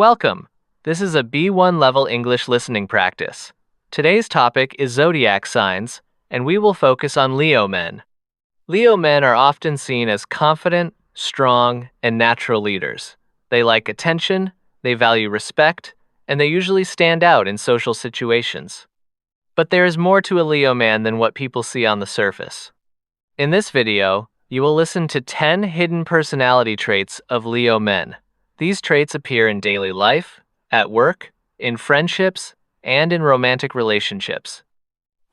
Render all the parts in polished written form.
Welcome. This is a B1 level English listening practice. Today's topic is zodiac signs, and we will focus on Leo men. Leo men are often seen as confident, strong, and natural leaders. They like attention, they value respect, and they usually stand out in social situations. But there is more to a Leo man than what people see on the surface. In this video, you will listen to 10 hidden personality traits of Leo men. These traits appear in daily life, at work, in friendships, and in romantic relationships.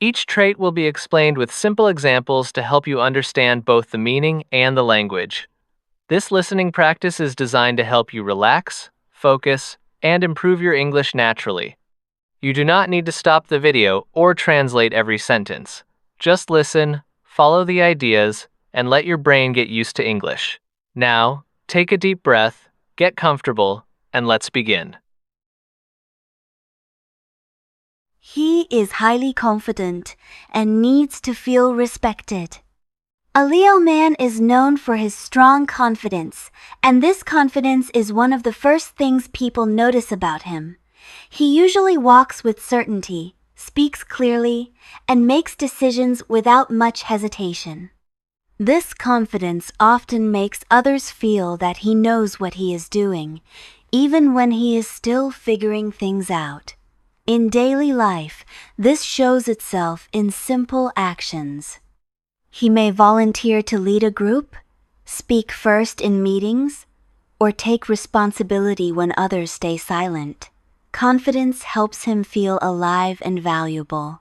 Each trait will be explained with simple examples to help you understand both the meaning and the language. This listening practice is designed to help you relax, focus, and improve your English naturally. You do not need to stop the video or translate every sentence. Just listen, follow the ideas, and let your brain get used to English. Now, take a deep breath, get comfortable, and let's begin. He is highly confident and needs to feel respected. A Leo man is known for his strong confidence, and this confidence is one of the first things people notice about him. He usually walks with certainty, speaks clearly, and makes decisions without much hesitation. This confidence often makes others feel that he knows what he is doing, even when he is still figuring things out. In daily life, this shows itself in simple actions. He may volunteer to lead a group, speak first in meetings, or take responsibility when others stay silent. Confidence helps him feel alive and valuable.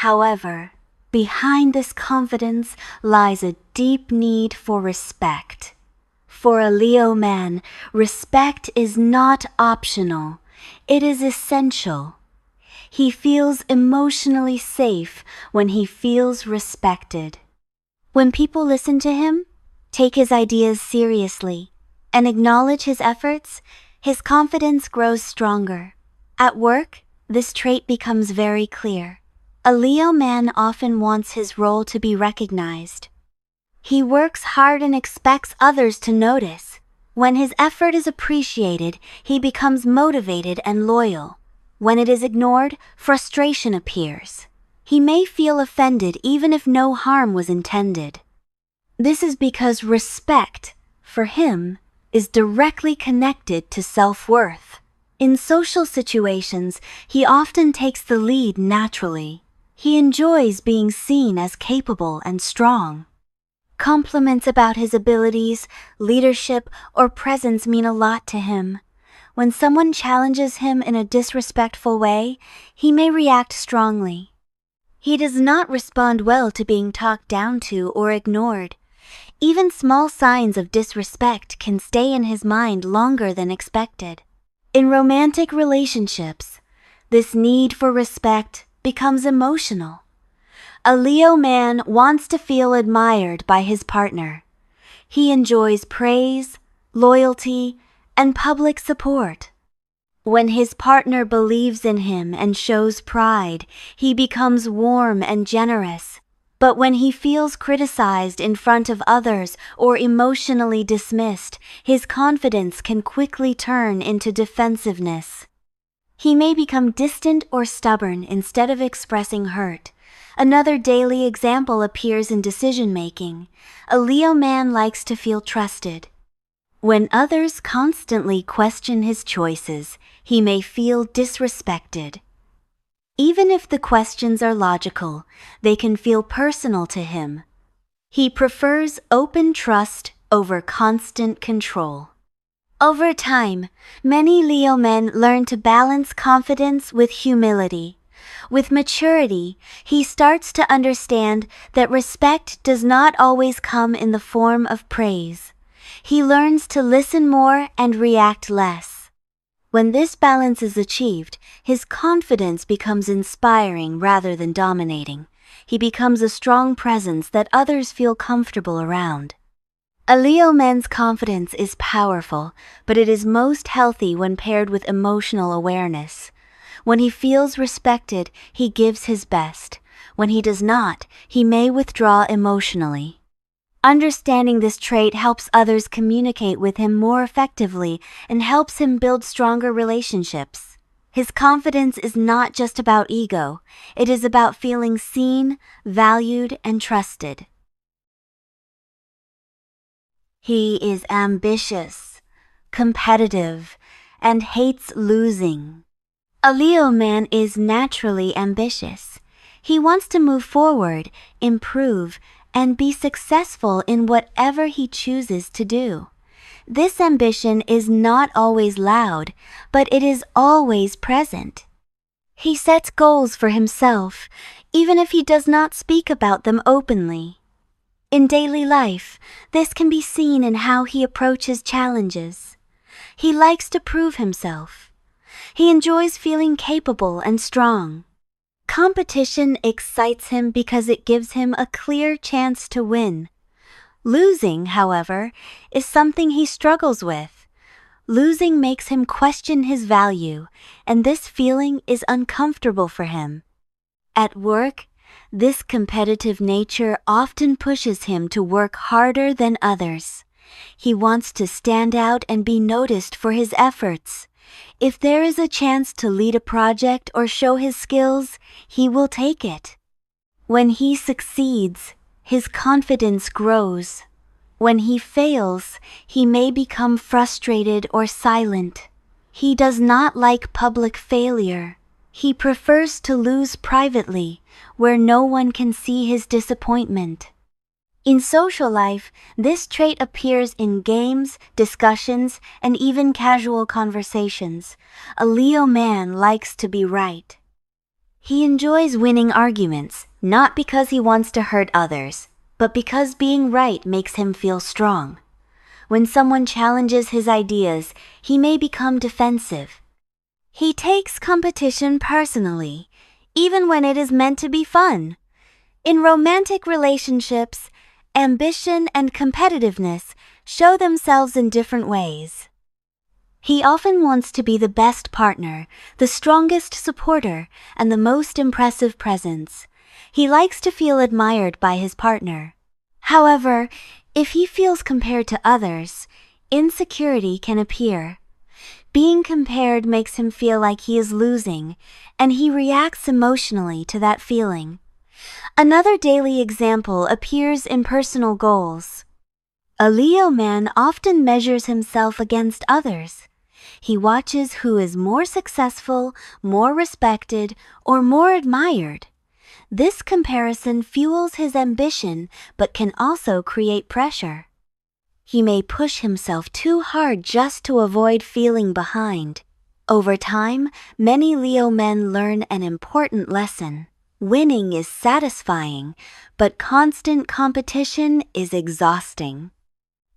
However, behind this confidence lies a deep need for respect. For a Leo man, respect is not optional, it is essential. He feels emotionally safe when he feels respected. When people listen to him, take his ideas seriously, and acknowledge his efforts, his confidence grows stronger. At work, this trait becomes very clear. A Leo man often wants his role to be recognized. He works hard and expects others to notice. When his effort is appreciated, he becomes motivated and loyal. When it is ignored, frustration appears. He may feel offended even if no harm was intended. This is because respect, for him, is directly connected to self-worth. In social situations, he often takes the lead naturally. He enjoys being seen as capable and strong. Compliments about his abilities, leadership, or presence mean a lot to him. When someone challenges him in a disrespectful way, he may react strongly. He does not respond well to being talked down to or ignored. Even small signs of disrespect can stay in his mind longer than expected. In romantic relationships, this need for respect becomes emotional. A Leo man wants to feel admired by his partner. He enjoys praise, loyalty, and public support. When his partner believes in him and shows pride, he becomes warm and generous. But when he feels criticized in front of others or emotionally dismissed, his confidence can quickly turn into defensiveness. He may become distant or stubborn instead of expressing hurt. Another daily example appears in decision-making. A Leo man likes to feel trusted. When others constantly question his choices, he may feel disrespected. Even if the questions are logical, they can feel personal to him. He prefers open trust over constant control. Over time, many Leo men learn to balance confidence with humility. With maturity, he starts to understand that respect does not always come in the form of praise. He learns to listen more and react less. When this balance is achieved, his confidence becomes inspiring rather than dominating. He becomes a strong presence that others feel comfortable around. A Leo man's confidence is powerful, but it is most healthy when paired with emotional awareness. When he feels respected, he gives his best. When he does not, he may withdraw emotionally. Understanding this trait helps others communicate with him more effectively and helps him build stronger relationships. His confidence is not just about ego, it is about feeling seen, valued, and trusted. He is ambitious, competitive, and hates losing. A Leo man is naturally ambitious. He wants to move forward, improve, and be successful in whatever he chooses to do. This ambition is not always loud, but it is always present. He sets goals for himself, even if he does not speak about them openly. In daily life, this can be seen in how he approaches challenges. He likes to prove himself. He enjoys feeling capable and strong. Competition excites him because it gives him a clear chance to win. Losing, however, is something he struggles with. Losing makes him question his value, and this feeling is uncomfortable for him. At work, this competitive nature often pushes him to work harder than others. He wants to stand out and be noticed for his efforts. If there is a chance to lead a project or show his skills, he will take it. When he succeeds, his confidence grows. When he fails, he may become frustrated or silent. He does not like public failure. He prefers to lose privately, where no one can see his disappointment. In social life, this trait appears in games, discussions, and even casual conversations. A Leo man likes to be right. He enjoys winning arguments, not because he wants to hurt others, but because being right makes him feel strong. When someone challenges his ideas, he may become defensive. He takes competition personally, even when it is meant to be fun. In romantic relationships, ambition and competitiveness show themselves in different ways. He often wants to be the best partner, the strongest supporter, and the most impressive presence. He likes to feel admired by his partner. However, if he feels compared to others, insecurity can appear. Being compared makes him feel like he is losing, and he reacts emotionally to that feeling. Another daily example appears in personal goals. A Leo man often measures himself against others. He watches who is more successful, more respected, or more admired. This comparison fuels his ambition but can also create pressure. He may push himself too hard just to avoid feeling behind. Over time, many Leo men learn an important lesson. Winning is satisfying, but constant competition is exhausting.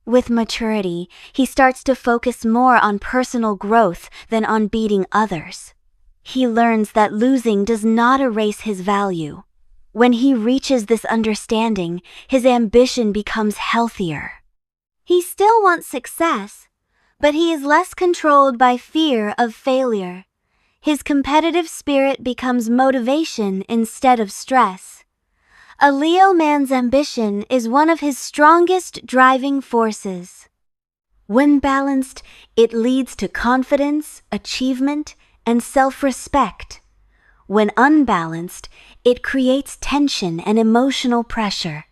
With maturity, he starts to focus more on personal growth than on beating others. He learns that losing does not erase his value. When he reaches this understanding, his ambition becomes healthier. He still wants success, but he is less controlled by fear of failure. His competitive spirit becomes motivation instead of stress. A Leo man's ambition is one of his strongest driving forces. When balanced, it leads to confidence, achievement, and self-respect. When unbalanced, it creates tension and emotional pressure.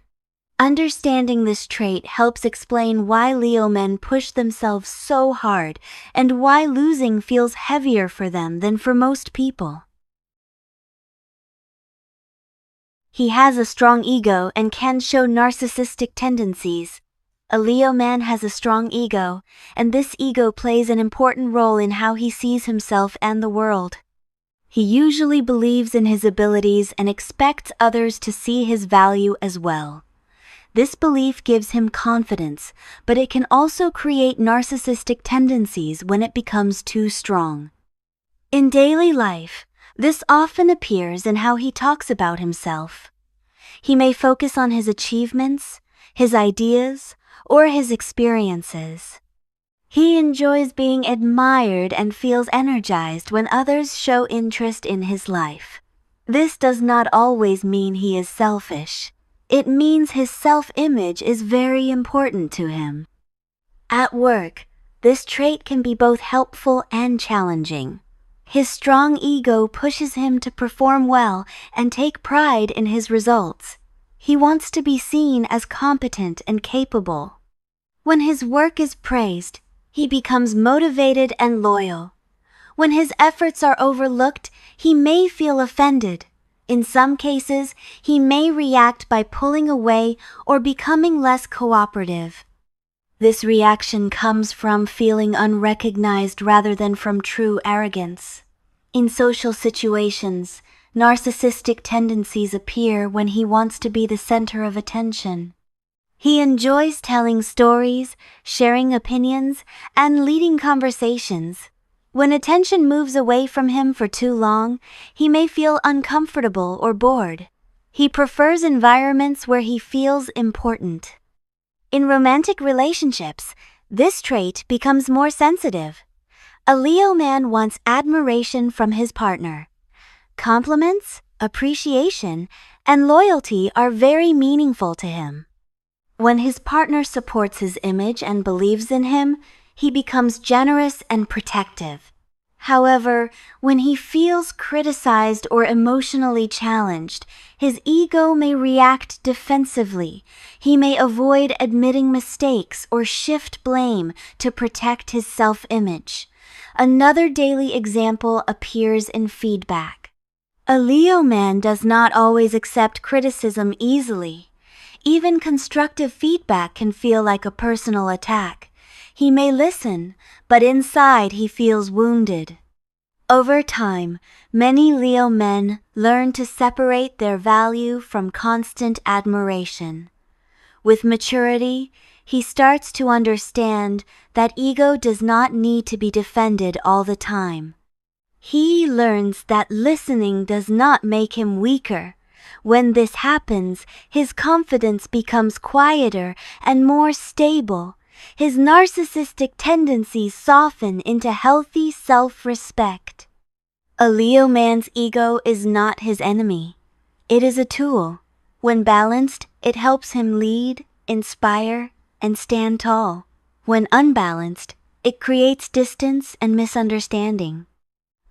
Understanding this trait helps explain why Leo men push themselves so hard and why losing feels heavier for them than for most people. He has a strong ego and can show narcissistic tendencies. A Leo man has a strong ego, and this ego plays an important role in how he sees himself and the world. He usually believes in his abilities and expects others to see his value as well. This belief gives him confidence, but it can also create narcissistic tendencies when it becomes too strong. In daily life, this often appears in how he talks about himself. He may focus on his achievements, his ideas, or his experiences. He enjoys being admired and feels energized when others show interest in his life. This does not always mean he is selfish. It means his self-image is very important to him. At work, this trait can be both helpful and challenging. His strong ego pushes him to perform well and take pride in his results. He wants to be seen as competent and capable. When his work is praised, he becomes motivated and loyal. When his efforts are overlooked, he may feel offended. In some cases, he may react by pulling away or becoming less cooperative. This reaction comes from feeling unrecognized rather than from true arrogance. In social situations, narcissistic tendencies appear when he wants to be the center of attention. He enjoys telling stories, sharing opinions, and leading conversations. When attention moves away from him for too long, he may feel uncomfortable or bored. He prefers environments where he feels important. In romantic relationships, this trait becomes more sensitive. A Leo man wants admiration from his partner. Compliments, appreciation, and loyalty are very meaningful to him. When his partner supports his image and believes in him, he becomes generous and protective. However, when he feels criticized or emotionally challenged, his ego may react defensively. He may avoid admitting mistakes or shift blame to protect his self-image. Another daily example appears in feedback. A Leo man does not always accept criticism easily. Even constructive feedback can feel like a personal attack. He may listen, but inside he feels wounded. Over time, many Leo men learn to separate their value from constant admiration. With maturity, he starts to understand that ego does not need to be defended all the time. He learns that listening does not make him weaker. When this happens, his confidence becomes quieter and more stable. His narcissistic tendencies soften into healthy self-respect. A Leo man's ego is not his enemy. It is a tool. When balanced, it helps him lead, inspire, and stand tall. When unbalanced, it creates distance and misunderstanding.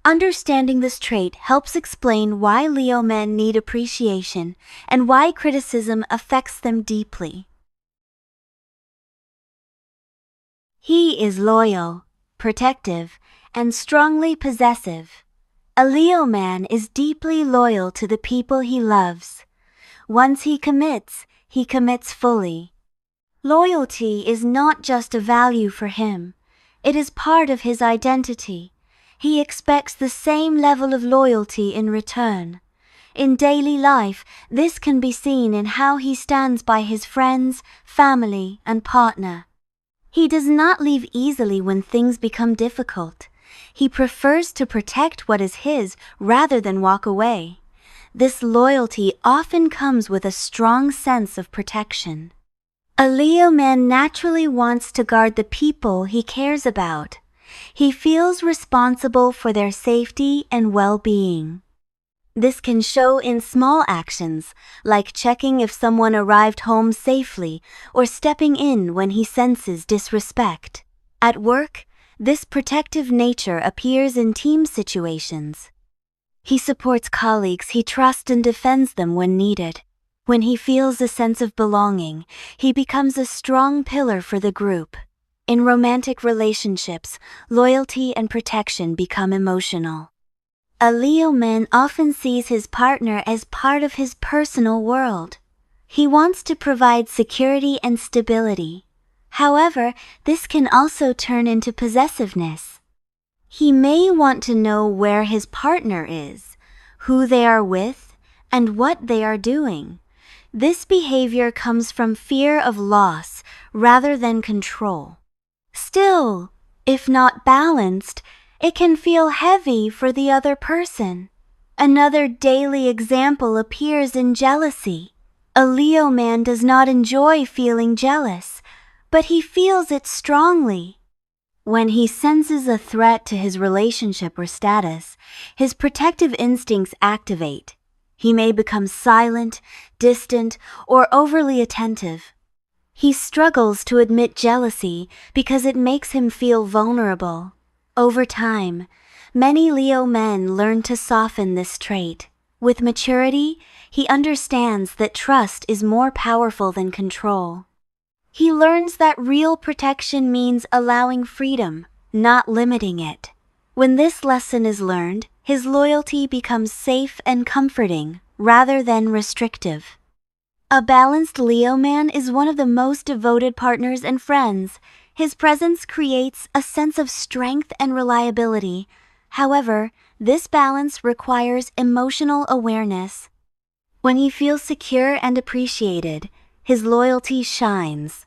Understanding this trait helps explain why Leo men need appreciation and why criticism affects them deeply. He is loyal, protective, and strongly possessive. A Leo man is deeply loyal to the people he loves. Once he commits fully. Loyalty is not just a value for him. It is part of his identity. He expects the same level of loyalty in return. In daily life, this can be seen in how he stands by his friends, family, and partner. He does not leave easily when things become difficult. He prefers to protect what is his rather than walk away. This loyalty often comes with a strong sense of protection. A Leo man naturally wants to guard the people he cares about. He feels responsible for their safety and well-being. This can show in small actions, like checking if someone arrived home safely or stepping in when he senses disrespect. At work, this protective nature appears in team situations. He supports colleagues he trusts and defends them when needed. When he feels a sense of belonging, he becomes a strong pillar for the group. In romantic relationships, loyalty and protection become emotional. A Leo man often sees his partner as part of his personal world. He wants to provide security and stability. However, this can also turn into possessiveness. He may want to know where his partner is, who they are with, and what they are doing. This behavior comes from fear of loss rather than control. Still, if not balanced, it can feel heavy for the other person. Another daily example appears in jealousy. A Leo man does not enjoy feeling jealous, but he feels it strongly. When he senses a threat to his relationship or status, his protective instincts activate. He may become silent, distant, or overly attentive. He struggles to admit jealousy because it makes him feel vulnerable. Over time, many Leo men learn to soften this trait. With maturity, he understands that trust is more powerful than control. He learns that real protection means allowing freedom, not limiting it. When this lesson is learned, his loyalty becomes safe and comforting, rather than restrictive. A balanced Leo man is one of the most devoted partners and friends. His presence creates a sense of strength and reliability. However, this balance requires emotional awareness. When he feels secure and appreciated, his loyalty shines.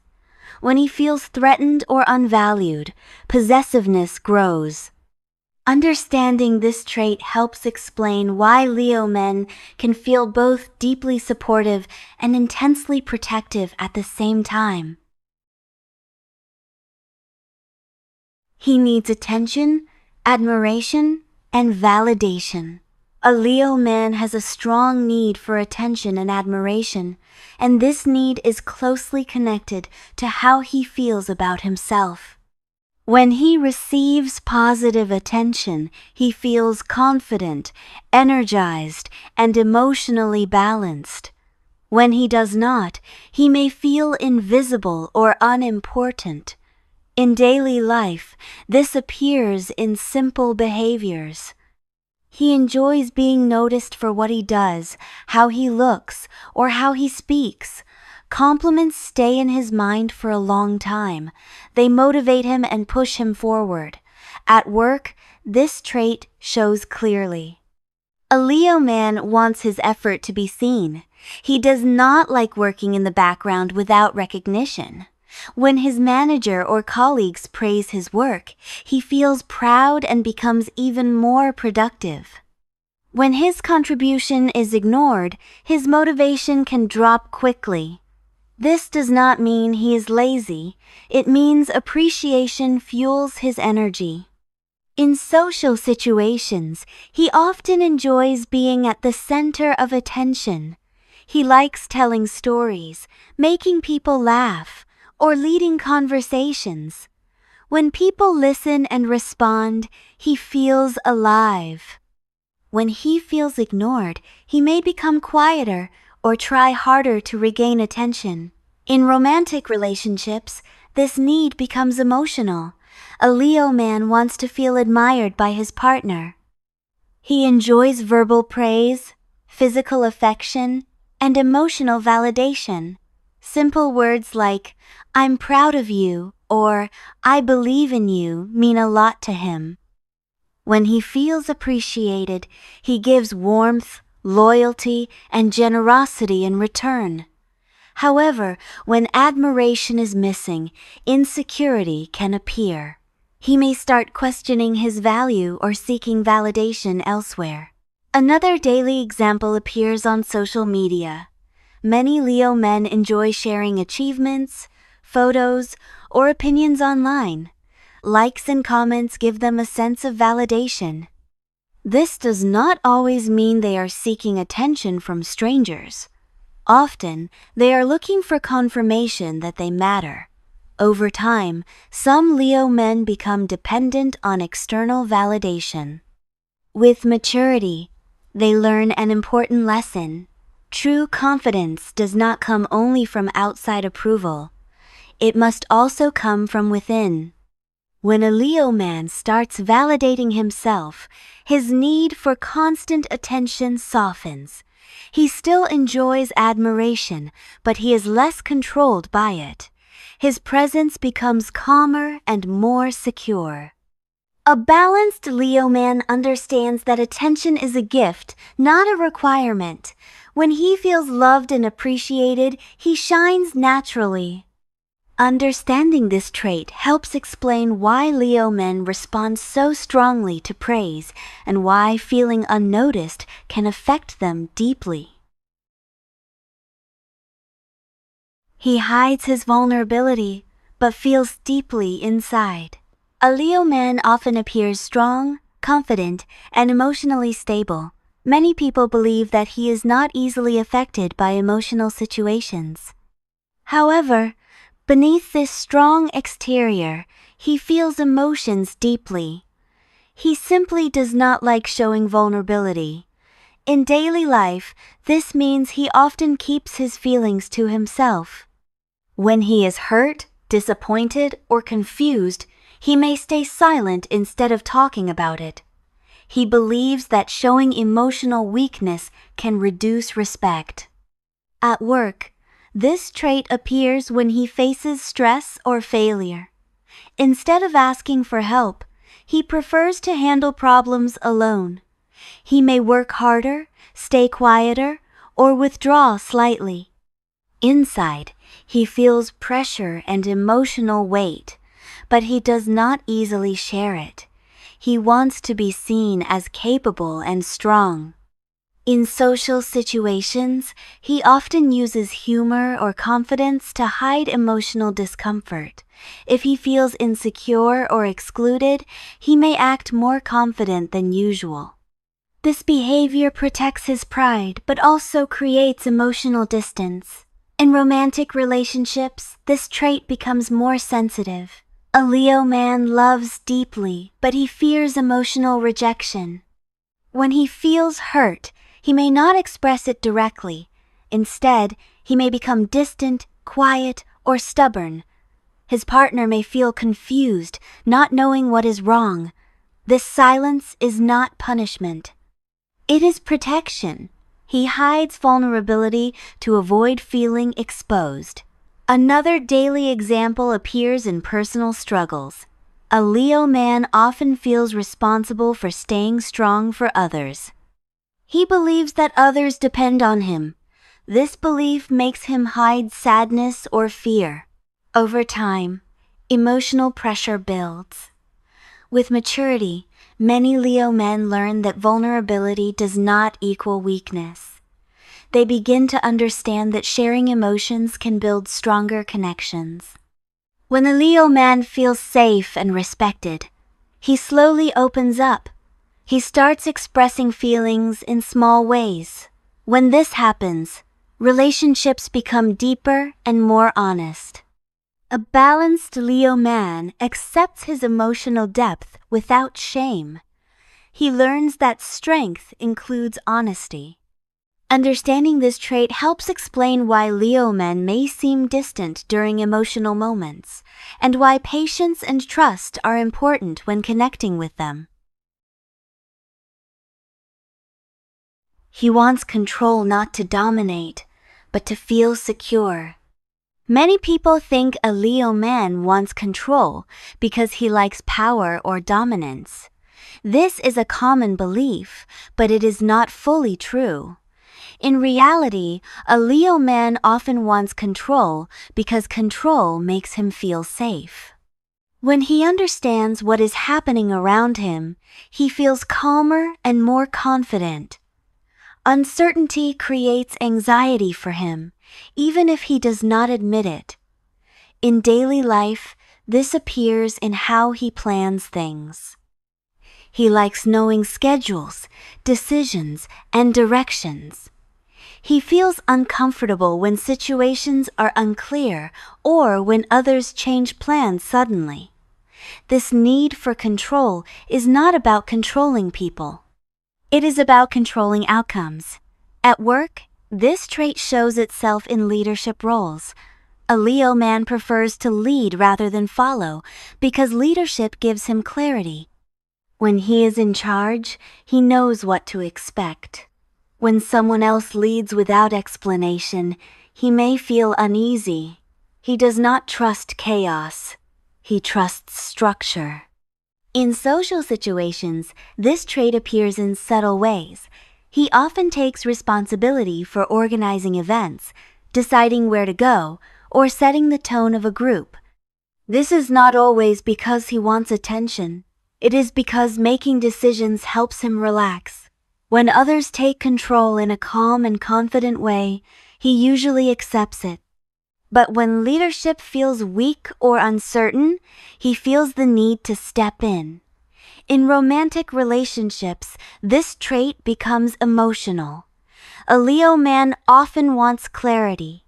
When he feels threatened or unvalued, possessiveness grows. Understanding this trait helps explain why Leo men can feel both deeply supportive and intensely protective at the same time. He needs attention, admiration, and validation. A Leo man has a strong need for attention and admiration, and this need is closely connected to how he feels about himself. When he receives positive attention, he feels confident, energized, and emotionally balanced. When he does not, he may feel invisible or unimportant. In daily life, this appears in simple behaviors. He enjoys being noticed for what he does, how he looks, or how he speaks. Compliments stay in his mind for a long time. They motivate him and push him forward. At work, this trait shows clearly. A Leo man wants his effort to be seen. He does not like working in the background without recognition. When his manager or colleagues praise his work, he feels proud and becomes even more productive. When his contribution is ignored, his motivation can drop quickly. This does not mean he is lazy. It means appreciation fuels his energy. In social situations, he often enjoys being at the center of attention. He likes telling stories, making people laugh, or leading conversations. When people listen and respond, he feels alive. When he feels ignored, he may become quieter or try harder to regain attention. In romantic relationships, this need becomes emotional. A Leo man wants to feel admired by his partner. He enjoys verbal praise, physical affection, and emotional validation. Simple words like, "I'm proud of you," or "I believe in you" mean a lot to him. When he feels appreciated, he gives warmth, loyalty, and generosity in return. However, when admiration is missing, insecurity can appear. He may start questioning his value or seeking validation elsewhere. Another daily example appears on social media. Many Leo men enjoy sharing achievements, photos, or opinions online. Likes and comments give them a sense of validation. This does not always mean they are seeking attention from strangers. Often, they are looking for confirmation that they matter. Over time, some Leo men become dependent on external validation. With maturity, they learn an important lesson. True confidence does not come only from outside approval. It must also come from within. When a Leo man starts validating himself, his need for constant attention softens. He still enjoys admiration, but he is less controlled by it. His presence becomes calmer and more secure. A balanced Leo man understands that attention is a gift, not a requirement. When he feels loved and appreciated, he shines naturally. Understanding this trait helps explain why Leo men respond so strongly to praise and why feeling unnoticed can affect them deeply. He hides his vulnerability, but feels deeply inside. A Leo man often appears strong, confident, and emotionally stable. Many people believe that he is not easily affected by emotional situations. However, beneath this strong exterior, he feels emotions deeply. He simply does not like showing vulnerability. In daily life, this means he often keeps his feelings to himself. When he is hurt, disappointed, or confused, he may stay silent instead of talking about it. He believes that showing emotional weakness can reduce respect. At work, this trait appears when he faces stress or failure. Instead of asking for help, he prefers to handle problems alone. He may work harder, stay quieter, or withdraw slightly. Inside, he feels pressure and emotional weight, but he does not easily share it. He wants to be seen as capable and strong. In social situations, he often uses humor or confidence to hide emotional discomfort. If he feels insecure or excluded, he may act more confident than usual. This behavior protects his pride but also creates emotional distance. In romantic relationships, this trait becomes more sensitive. A Leo man loves deeply, but he fears emotional rejection. When he feels hurt, he may not express it directly. Instead, he may become distant, quiet, or stubborn. His partner may feel confused, not knowing what is wrong. This silence is not punishment. It is protection. He hides vulnerability to avoid feeling exposed. Another daily example appears in personal struggles. A Leo man often feels responsible for staying strong for others. He believes that others depend on him. This belief makes him hide sadness or fear. Over time, emotional pressure builds. With maturity, many Leo men learn that vulnerability does not equal weakness. They begin to understand that sharing emotions can build stronger connections. When a Leo man feels safe and respected, he slowly opens up. He starts expressing feelings in small ways. When this happens, relationships become deeper and more honest. A balanced Leo man accepts his emotional depth without shame. He learns that strength includes honesty. Understanding this trait helps explain why Leo men may seem distant during emotional moments, and why patience and trust are important when connecting with them. He wants control not to dominate, but to feel secure. Many people think a Leo man wants control because he likes power or dominance. This is a common belief, but it is not fully true. In reality, a Leo man often wants control because control makes him feel safe. When he understands what is happening around him, he feels calmer and more confident. Uncertainty creates anxiety for him, even if he does not admit it. In daily life, this appears in how he plans things. He likes knowing schedules, decisions, and directions. He feels uncomfortable when situations are unclear or when others change plans suddenly. This need for control is not about controlling people. It is about controlling outcomes. At work, this trait shows itself in leadership roles. A Leo man prefers to lead rather than follow because leadership gives him clarity. When he is in charge, he knows what to expect. When someone else leads without explanation, he may feel uneasy. He does not trust chaos. He trusts structure. In social situations, this trait appears in subtle ways. He often takes responsibility for organizing events, deciding where to go, or setting the tone of a group. This is not always because he wants attention. It is because making decisions helps him relax. When others take control in a calm and confident way, he usually accepts it. But when leadership feels weak or uncertain, he feels the need to step in. In romantic relationships, this trait becomes emotional. A Leo man often wants clarity.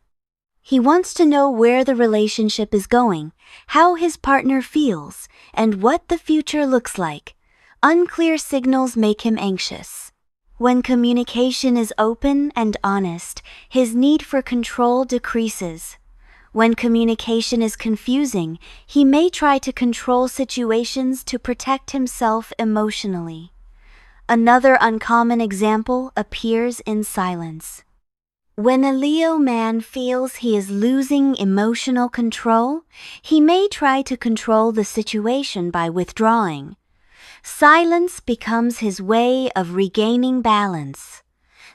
He wants to know where the relationship is going, how his partner feels, and what the future looks like. Unclear signals make him anxious. When communication is open and honest, his need for control decreases. When communication is confusing, he may try to control situations to protect himself emotionally. Another uncommon example appears in silence. When a Leo man feels he is losing emotional control, he may try to control the situation by withdrawing. Silence becomes his way of regaining balance.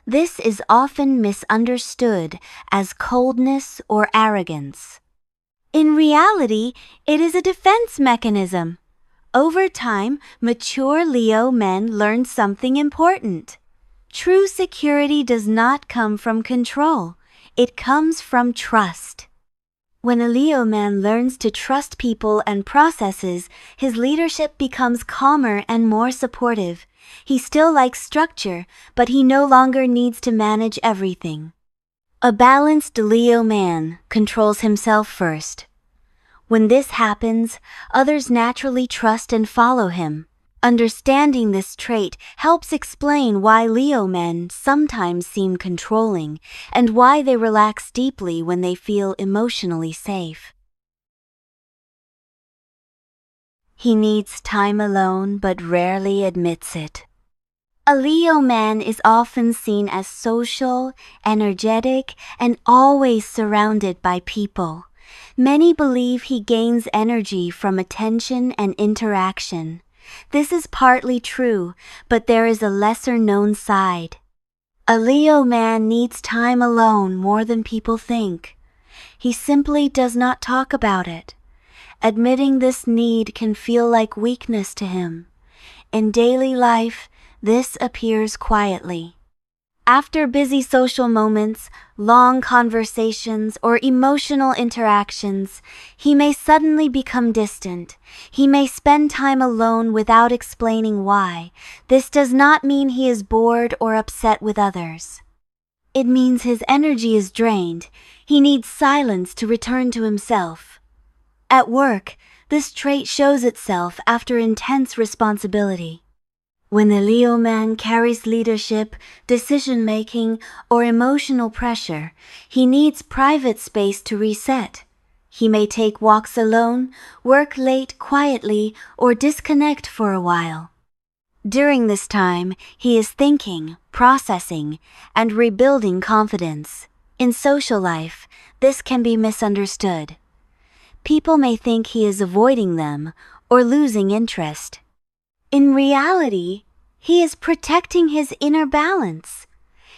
This is often misunderstood as coldness or arrogance. In reality, it is a defense mechanism. Over time, mature Leo men learn something important. True security does not come from control. It comes from trust. When a Leo man learns to trust people and processes, his leadership becomes calmer and more supportive. He still likes structure, but he no longer needs to manage everything. A balanced Leo man controls himself first. When this happens, others naturally trust and follow him. Understanding this trait helps explain why Leo men sometimes seem controlling and why they relax deeply when they feel emotionally safe. He needs time alone but rarely admits it. A Leo man is often seen as social, energetic, and always surrounded by people. Many believe he gains energy from attention and interaction. This is partly true, but there is a lesser-known side. A Leo man needs time alone more than people think. He simply does not talk about it. Admitting this need can feel like weakness to him. In daily life, this appears quietly. After busy social moments, long conversations, or emotional interactions, he may suddenly become distant. He may spend time alone without explaining why. This does not mean he is bored or upset with others. It means his energy is drained. He needs silence to return to himself. At work, this trait shows itself after intense responsibility. When the Leo man carries leadership, decision-making, or emotional pressure, he needs private space to reset. He may take walks alone, work late quietly, or disconnect for a while. During this time, he is thinking, processing, and rebuilding confidence. In social life, this can be misunderstood. People may think he is avoiding them or losing interest. In reality, he is protecting his inner balance.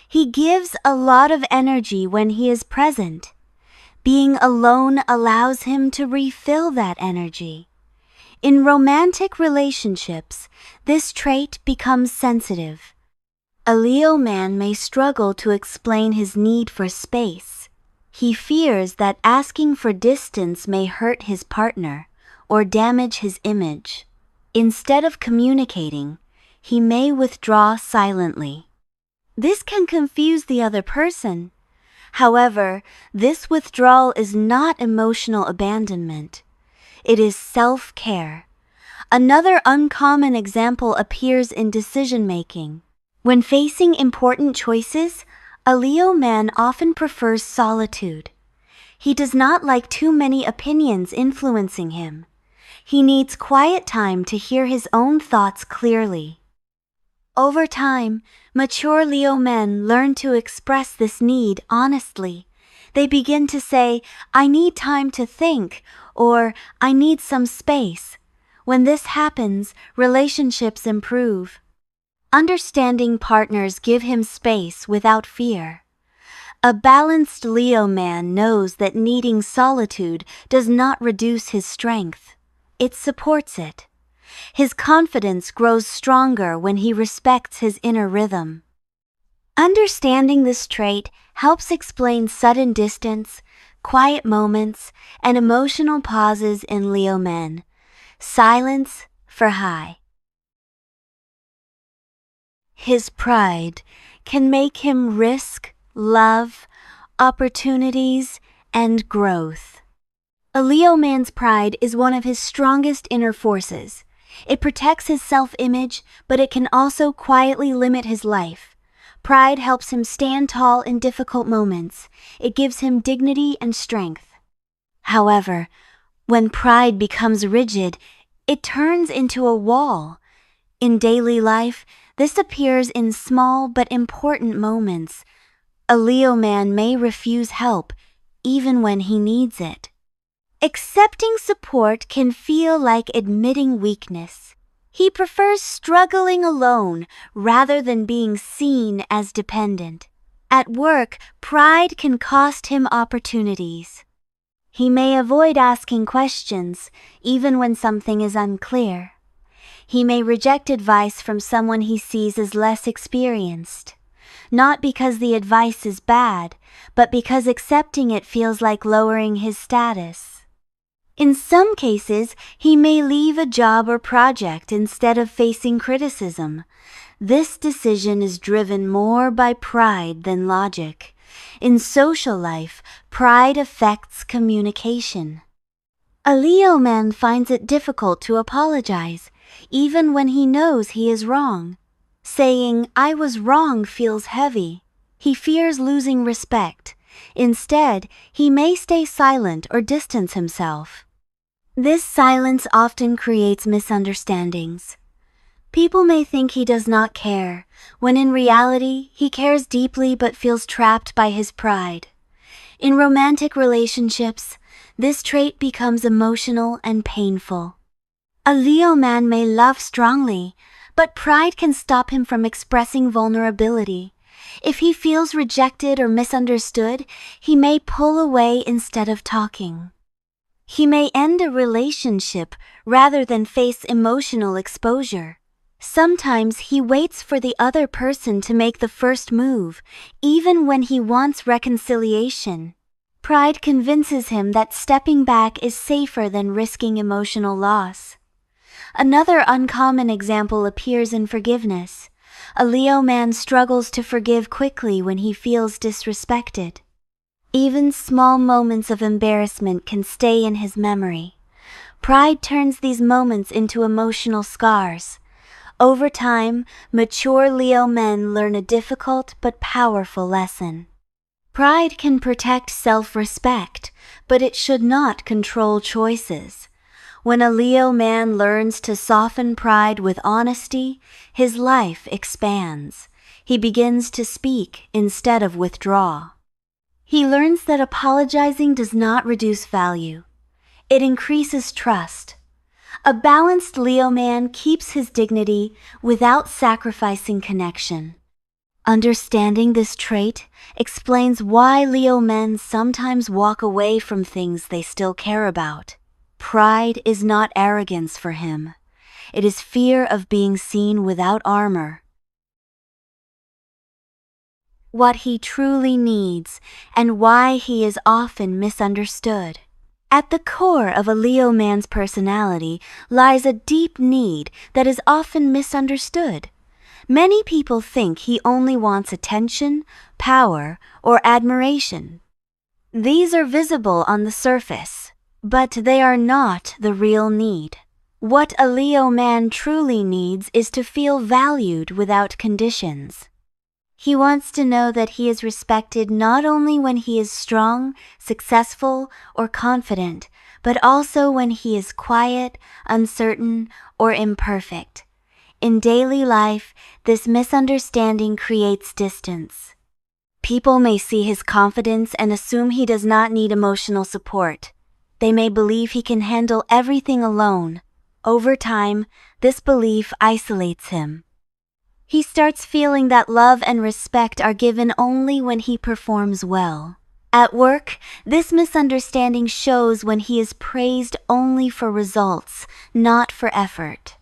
He gives a lot of energy when he is present. Being alone allows him to refill that energy. In romantic relationships, this trait becomes sensitive. A Leo man may struggle to explain his need for space. He fears that asking for distance may hurt his partner or damage his image. Instead of communicating, he may withdraw silently. This can confuse the other person. However, this withdrawal is not emotional abandonment. It is self-care. Another uncommon example appears in decision-making. When facing important choices, a Leo man often prefers solitude. He does not like too many opinions influencing him. He needs quiet time to hear his own thoughts clearly. Over time, mature Leo men learn to express this need honestly. They begin to say, "I need time to think," or "I need some space." When this happens, relationships improve. Understanding partners give him space without fear. A balanced Leo man knows that needing solitude does not reduce his strength. It supports it. His confidence grows stronger when he respects his inner rhythm. Understanding this trait helps explain sudden distance, quiet moments, and emotional pauses in Leo men. Silence for high. His pride can make him risk love, opportunities, and growth. A Leo man's pride is one of his strongest inner forces. It protects his self-image, but it can also quietly limit his life. Pride helps him stand tall in difficult moments. It gives him dignity and strength. However, when pride becomes rigid, it turns into a wall. In daily life, this appears in small but important moments. A Leo man may refuse help, even when he needs it. Accepting support can feel like admitting weakness. He prefers struggling alone rather than being seen as dependent. At work, pride can cost him opportunities. He may avoid asking questions, even when something is unclear. He may reject advice from someone he sees as less experienced, not because the advice is bad, but because accepting it feels like lowering his status. In some cases, he may leave a job or project instead of facing criticism. This decision is driven more by pride than logic. In social life, pride affects communication. A Leo man finds it difficult to apologize, even when he knows he is wrong. Saying, "I was wrong," feels heavy. He fears losing respect. Instead, he may stay silent or distance himself. This silence often creates misunderstandings. People may think he does not care, when in reality, he cares deeply but feels trapped by his pride. In romantic relationships, this trait becomes emotional and painful. A Leo man may love strongly, but pride can stop him from expressing vulnerability. If he feels rejected or misunderstood, he may pull away instead of talking. He may end a relationship rather than face emotional exposure. Sometimes he waits for the other person to make the first move, even when he wants reconciliation. Pride convinces him that stepping back is safer than risking emotional loss. Another uncommon example appears in forgiveness. A Leo man struggles to forgive quickly when he feels disrespected. Even small moments of embarrassment can stay in his memory. Pride turns these moments into emotional scars. Over time, mature Leo men learn a difficult but powerful lesson. Pride can protect self-respect, but it should not control choices. When a Leo man learns to soften pride with honesty, his life expands. He begins to speak instead of withdraw. He learns that apologizing does not reduce value. It increases trust. A balanced Leo man keeps his dignity without sacrificing connection. Understanding this trait explains why Leo men sometimes walk away from things they still care about. Pride is not arrogance for him. It is fear of being seen without armor. What he truly needs and why he is often misunderstood. At the core of a Leo man's personality lies a deep need that is often misunderstood. Many people think he only wants attention, power, or admiration. These are visible on the surface, but they are not the real need. What a Leo man truly needs is to feel valued without conditions. He wants to know that he is respected not only when he is strong, successful, or confident, but also when he is quiet, uncertain, or imperfect. In daily life, this misunderstanding creates distance. People may see his confidence and assume he does not need emotional support. They may believe he can handle everything alone. Over time, this belief isolates him. He starts feeling that love and respect are given only when he performs well. At work, this misunderstanding shows when he is praised only for results, not for effort.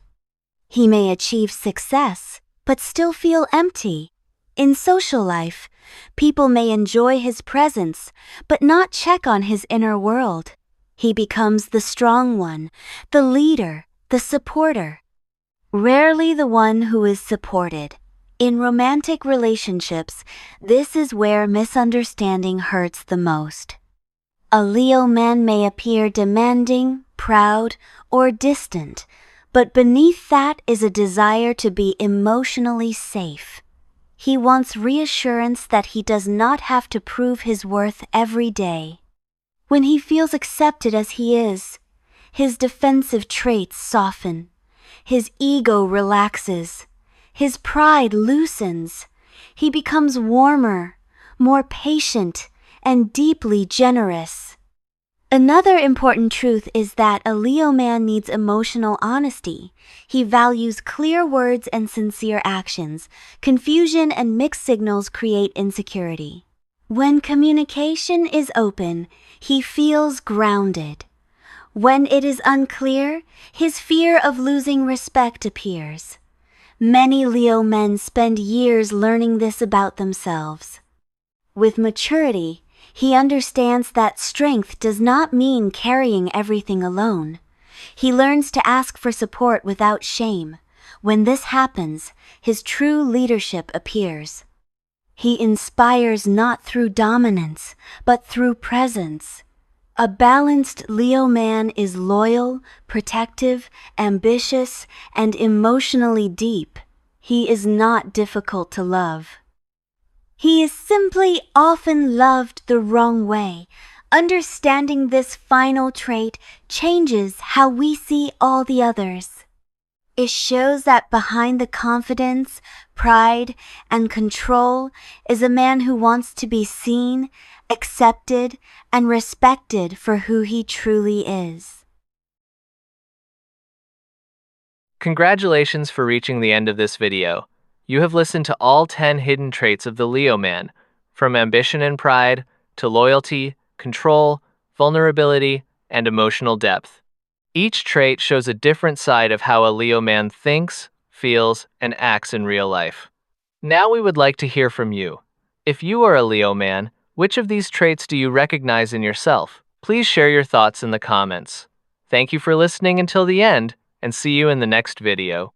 He may achieve success, but still feel empty. In social life, people may enjoy his presence, but not check on his inner world. He becomes the strong one, the leader, the supporter. Rarely the one who is supported. In romantic relationships, this is where misunderstanding hurts the most. A Leo man may appear demanding, proud, or distant, but beneath that is a desire to be emotionally safe. He wants reassurance that he does not have to prove his worth every day. When he feels accepted as he is, his defensive traits soften, his ego relaxes, his pride loosens. He becomes warmer, more patient, and deeply generous. Another important truth is that a Leo man needs emotional honesty. He values clear words and sincere actions. Confusion and mixed signals create insecurity. When communication is open, he feels grounded. When it is unclear, his fear of losing respect appears. Many Leo men spend years learning this about themselves. With maturity, he understands that strength does not mean carrying everything alone. He learns to ask for support without shame. When this happens, his true leadership appears. He inspires not through dominance, but through presence. A balanced Leo man is loyal, protective, ambitious, and emotionally deep. He is not difficult to love. He is simply often loved the wrong way. Understanding this final trait changes how we see all the others. It shows that behind the confidence, pride, and control is a man who wants to be seen, accepted, and respected for who he truly is. Congratulations for reaching the end of this video. You have listened to all 10 hidden traits of the Leo man, from ambition and pride to loyalty, control, vulnerability, and emotional depth. Each trait shows a different side of how a Leo man thinks, feels, and acts in real life. Now we would like to hear from you. If you are a Leo man, which of these traits do you recognize in yourself? Please share your thoughts in the comments. Thank you for listening until the end, and see you in the next video.